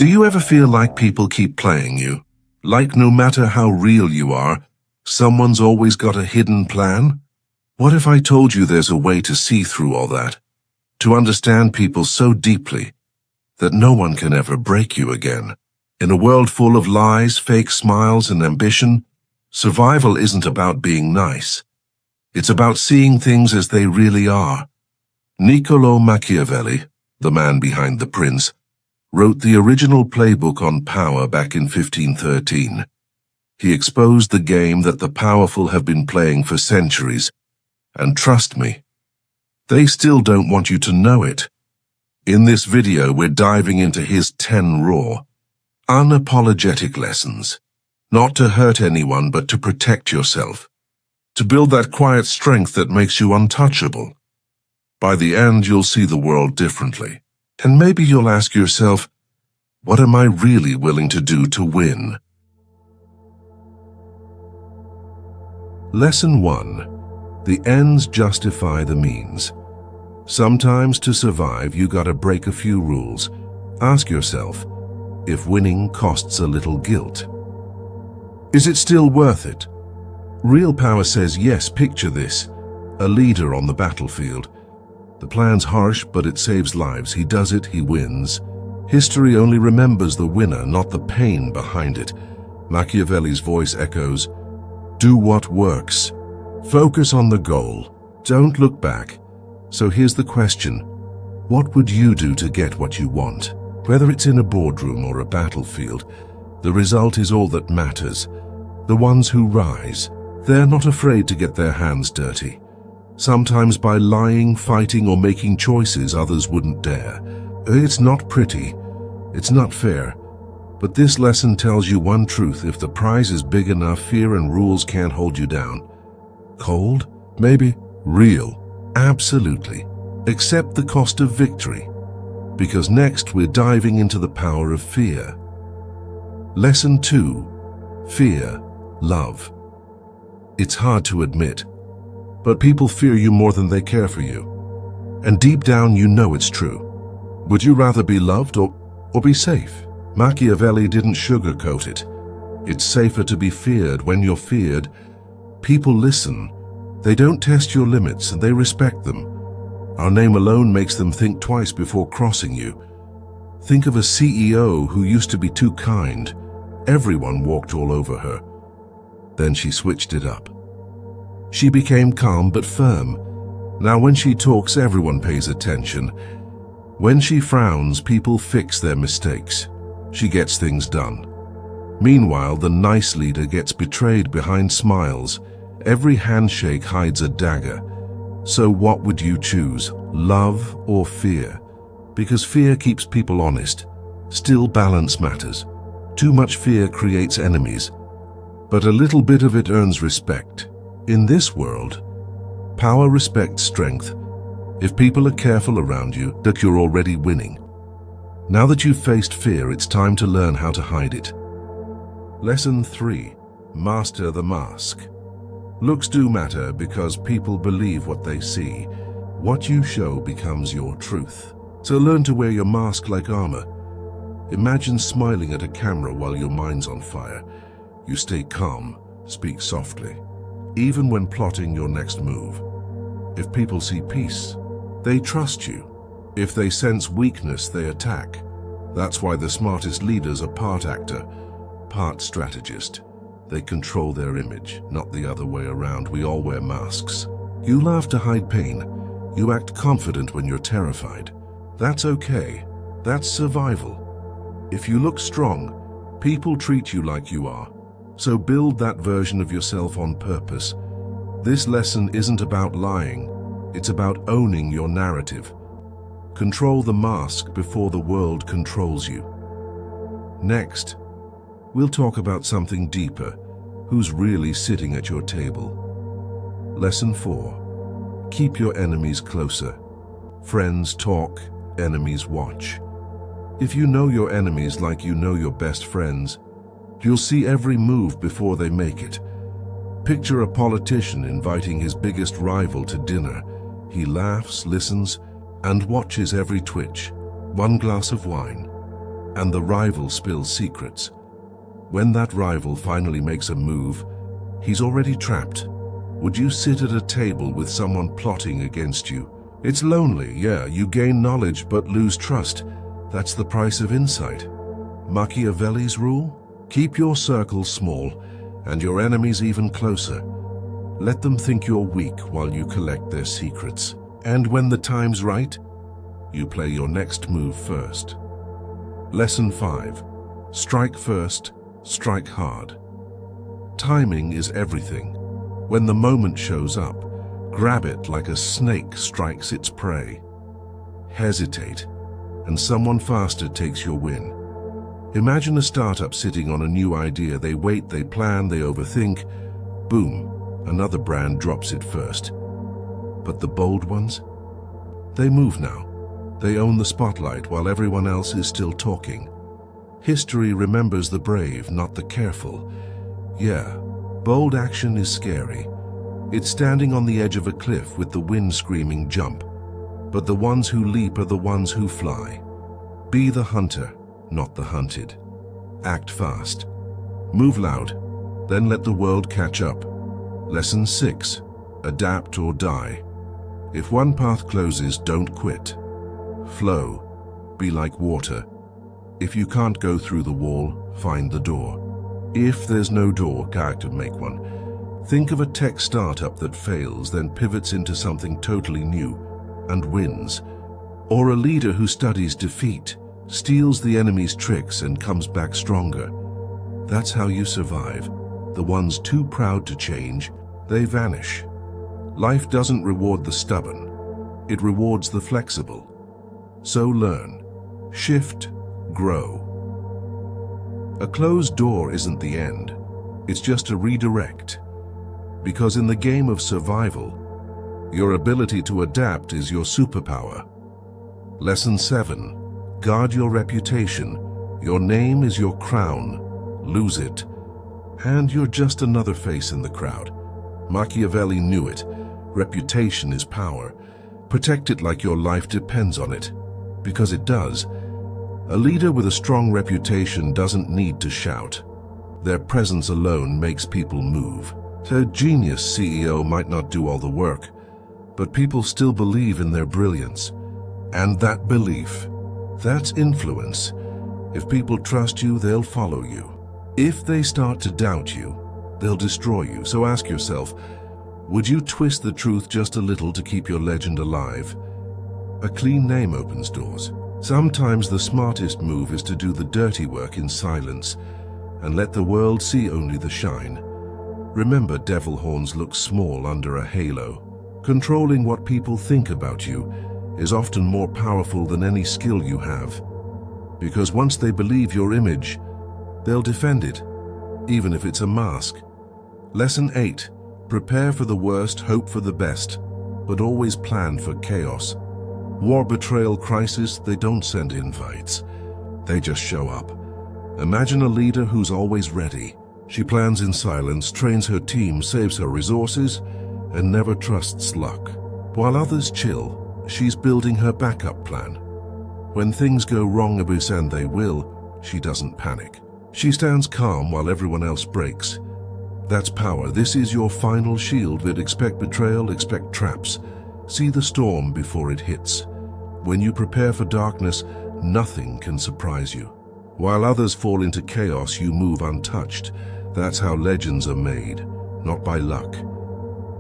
Do you ever feel like people keep playing you? Like no matter how real you are, someone's always got a hidden plan? What if I told you there's a way to see through all that? To understand people so deeply that no one can ever break you again? In a world full of lies, fake smiles, and ambition, survival isn't about being nice. It's about seeing things as they really are. Niccolo Machiavelli, the man behind The Prince, wrote the original playbook on power back in 1513. He exposed the game that the powerful have been playing for centuries, and trust me, they still don't want you to know it. In this video, we're diving into his 10 raw, unapologetic lessons, not to hurt anyone but to protect yourself, to build that quiet strength that makes you untouchable. By the end, you'll see the world differently. And maybe you'll ask yourself, what am I really willing to do to win? Lesson 1. The ends justify the means. Sometimes to survive, you gotta break a few rules. Ask yourself, if winning costs a little guilt, is it still worth it? Real power says yes. Picture this, a leader on the battlefield. The plan's harsh, but it saves lives. He does it, he wins. History only remembers the winner, not the pain behind it. Machiavelli's voice echoes, do what works. Focus on the goal. Don't look back. So here's the question. What would you do to get what you want? Whether it's in a boardroom or a battlefield, the result is all that matters. The ones who rise, they're not afraid to get their hands dirty. Sometimes by lying, fighting, or making choices others wouldn't dare. It's not pretty, it's not fair, but this lesson tells you one truth: if the prize is big enough, fear and rules can't hold you down. Cold? Maybe. Real? Absolutely. Accept the cost of victory, because next we're diving into the power of fear. Lesson 2. Fear, love. It's hard to admit, but people fear you more than they care for you. And deep down you know it's true. Would you rather be loved or be safe? Machiavelli didn't sugarcoat it. It's safer to be feared. When you're feared, people listen. They don't test your limits and they respect them. Our name alone makes them think twice before crossing you. Think of a CEO who used to be too kind. Everyone walked all over her. Then she switched it up. She became calm but firm. Now when she talks, everyone pays attention. When she frowns, people fix their mistakes. She gets things done. Meanwhile, the nice leader gets betrayed behind smiles. Every handshake hides a dagger. So what would you choose, love or fear? Because fear keeps people honest. Still, balance matters. Too much fear creates enemies, but a little bit of it earns respect. In this world, power respects strength. If people are careful around you, that you're already winning. Now that you've faced fear, it's time to learn how to hide it. Lesson 3. Master the mask. Looks do matter because people believe what they see. What you show becomes your truth. So learn to wear your mask like armor. Imagine smiling at a camera while your mind's on fire. You stay calm, speak softly, even when plotting your next move. If people see peace, they trust you. If they sense weakness, they attack. That's why the smartest leaders are part actor, part strategist. They control their image, not the other way around. We all wear masks. You laugh to hide pain. You act confident when you're terrified. That's okay. That's survival. If you look strong, people treat you like you are. So build that version of yourself on purpose. This lesson isn't about lying. It's about owning your narrative. Control the mask before the world controls you. Next, we'll talk about something deeper. Who's really sitting at your table? Lesson 4. Keep your enemies closer. Friends talk, enemies watch. If you know your enemies like you know your best friends, you'll see every move before they make it. Picture a politician inviting his biggest rival to dinner. He laughs, listens, and watches every twitch. One glass of wine. and the rival spills secrets. When that rival finally makes a move, he's already trapped. Would you sit at a table with someone plotting against you? It's lonely, yeah, you gain knowledge but lose trust. That's the price of insight. Machiavelli's rule? Keep your circle small and your enemies even closer. Let them think you're weak while you collect their secrets. And when the time's right, you play your next move first. Lesson 5. Strike first, strike hard. Timing is everything. When the moment shows up, grab it like a snake strikes its prey. Hesitate, and someone faster takes your win. Imagine a startup sitting on a new idea. They wait, they plan, they overthink. Boom, another brand drops it first. But the bold ones? They move now. They own the spotlight while everyone else is still talking. History remembers the brave, not the careful. Yeah, bold action is scary. It's standing on the edge of a cliff with the wind screaming jump. But the ones who leap are the ones who fly. Be the hunter, not the hunted. Act fast. Move loud, then let the world catch up. Lesson 6. Adapt or die. If one path closes, don't quit. Flow. Be like water. If you can't go through the wall, find the door. If there's no door, character make one. Think of a tech startup that fails, then pivots into something totally new and wins. Or a leader who studies defeat, steals the enemy's tricks and comes back stronger. That's how you survive. The ones too proud to change, they vanish. Life doesn't reward the stubborn. It rewards the flexible. So learn, shift, grow. A closed door isn't the end. It's just a redirect. Because in the game of survival, your ability to adapt is your superpower. Lesson 7. Guard your reputation. Your name is your crown. Lose it, and you're just another face in the crowd. Machiavelli knew it. Reputation is power. Protect it like your life depends on it, because it does. A leader with a strong reputation doesn't need to shout. Their presence alone makes people move. A genius CEO might not do all the work, but people still believe in their brilliance. And that belief, that's influence. If people trust you, they'll follow you. If they start to doubt you, they'll destroy you. So ask yourself, would you twist the truth just a little to keep your legend alive? A clean name opens doors. Sometimes the smartest move is to do the dirty work in silence and let the world see only the shine. Remember, devil horns look small under a halo. Controlling what people think about you is often more powerful than any skill you have. Because once they believe your image, they'll defend it, even if it's a mask. Lesson 8. Prepare for the worst, hope for the best, but always plan for chaos. War, betrayal, crisis, they don't send invites. They just show up. Imagine a leader who's always ready. She plans in silence, trains her team, saves her resources, and never trusts luck. While others chill, she's building her backup plan. When things go wrong, and they will, she doesn't panic. She stands calm while everyone else breaks. That's power. This is your final shield. But expect betrayal, expect traps. See the storm before it hits. When you prepare for darkness, nothing can surprise you. While others fall into chaos, you move untouched. That's how legends are made, not by luck,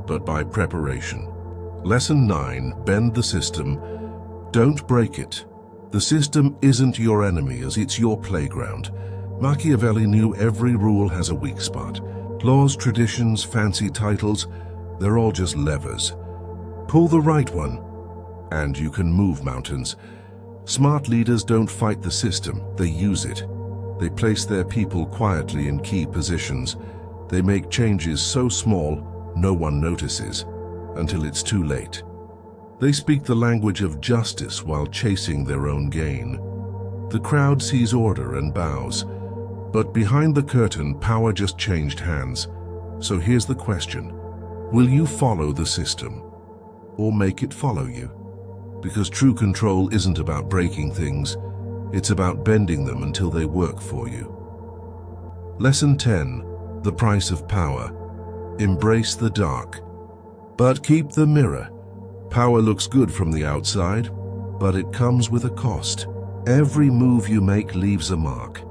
but by preparation. Lesson 9. Bend the system. Don't break it. The system isn't your enemy, as it's your playground. Machiavelli knew every rule has a weak spot. Laws, traditions, fancy titles, they're all just levers. Pull the right one, and you can move mountains. Smart leaders don't fight the system, they use it. They place their people quietly in key positions. They make changes so small, no one notices, until it's too late. They speak the language of justice while chasing their own gain. The crowd sees order and bows. But behind the curtain, power just changed hands. So here's the question. Will you follow the system, or make it follow you? Because true control isn't about breaking things. It's about bending them until they work for you. Lesson 10. The price of power. Embrace the dark, but keep the mirror. Power looks good from the outside, but it comes with a cost. Every move you make leaves a mark.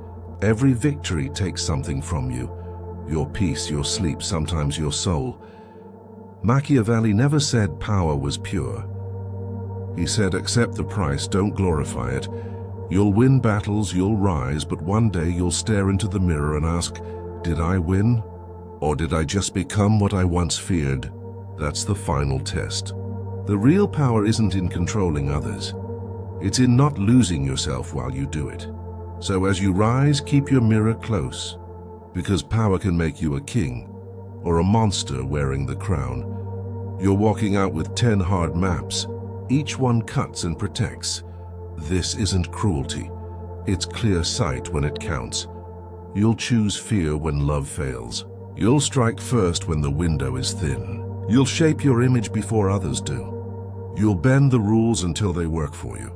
Every victory takes something from you. Your peace, your sleep, sometimes your soul. Machiavelli never said power was pure. He said, accept the price, don't glorify it. You'll win battles, you'll rise, but one day you'll stare into the mirror and ask, did I win? Or did I just become what I once feared? That's the final test. The real power isn't in controlling others. It's in not losing yourself while you do it. So as you rise, keep your mirror close, because power can make you a king or a monster wearing the crown. You're walking out with 10 hard maps. Each one cuts and protects. This isn't cruelty. It's clear sight when it counts. You'll choose fear when love fails. You'll strike first when the window is thin. You'll shape your image before others do. You'll bend the rules until they work for you.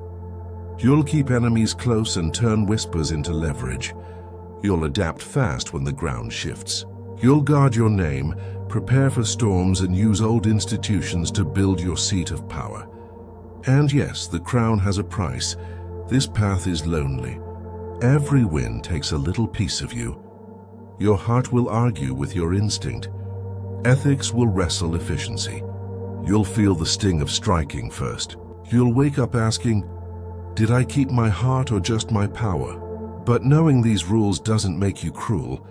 You'll keep enemies close and turn whispers into leverage. You'll adapt fast when the ground shifts. You'll guard your name, prepare for storms, and use old institutions to build your seat of power. And yes, the crown has a price. This path is lonely. Every win takes a little piece of you. Your heart will argue with your instinct. Ethics will wrestle efficiency. You'll feel the sting of striking first. You'll wake up asking, did I keep my heart or just my power? But knowing these rules doesn't make you cruel.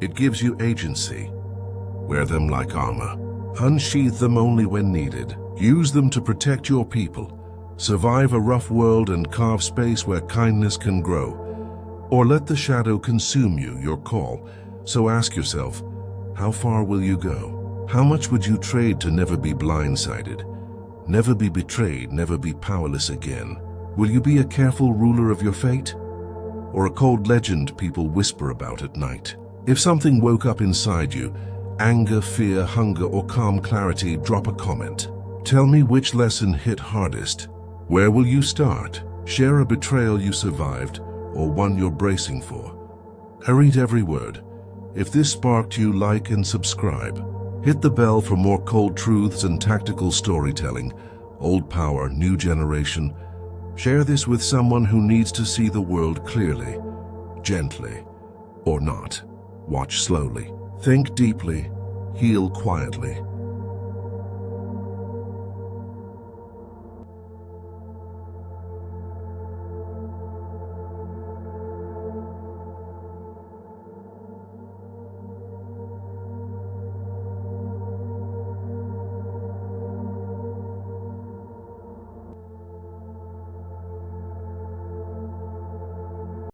It gives you agency. Wear them like armor. Unsheath them only when needed. Use them to protect your people. Survive a rough world and carve space where kindness can grow. Or let the shadow consume you, your call. So ask yourself, how far will you go? How much would you trade to never be blindsided? Never be betrayed, never be powerless again? Will you be a careful ruler of your fate? Or a cold legend people whisper about at night? If something woke up inside you, anger, fear, hunger, or calm clarity, drop a comment. Tell me which lesson hit hardest. Where will you start? Share a betrayal you survived, or one you're bracing for. I read every word. If this sparked you, like and subscribe. Hit the bell for more cold truths and tactical storytelling. Old power, new generation. Share this with someone who needs to see the world clearly, gently, or not. Watch slowly. Think deeply. Heal quietly.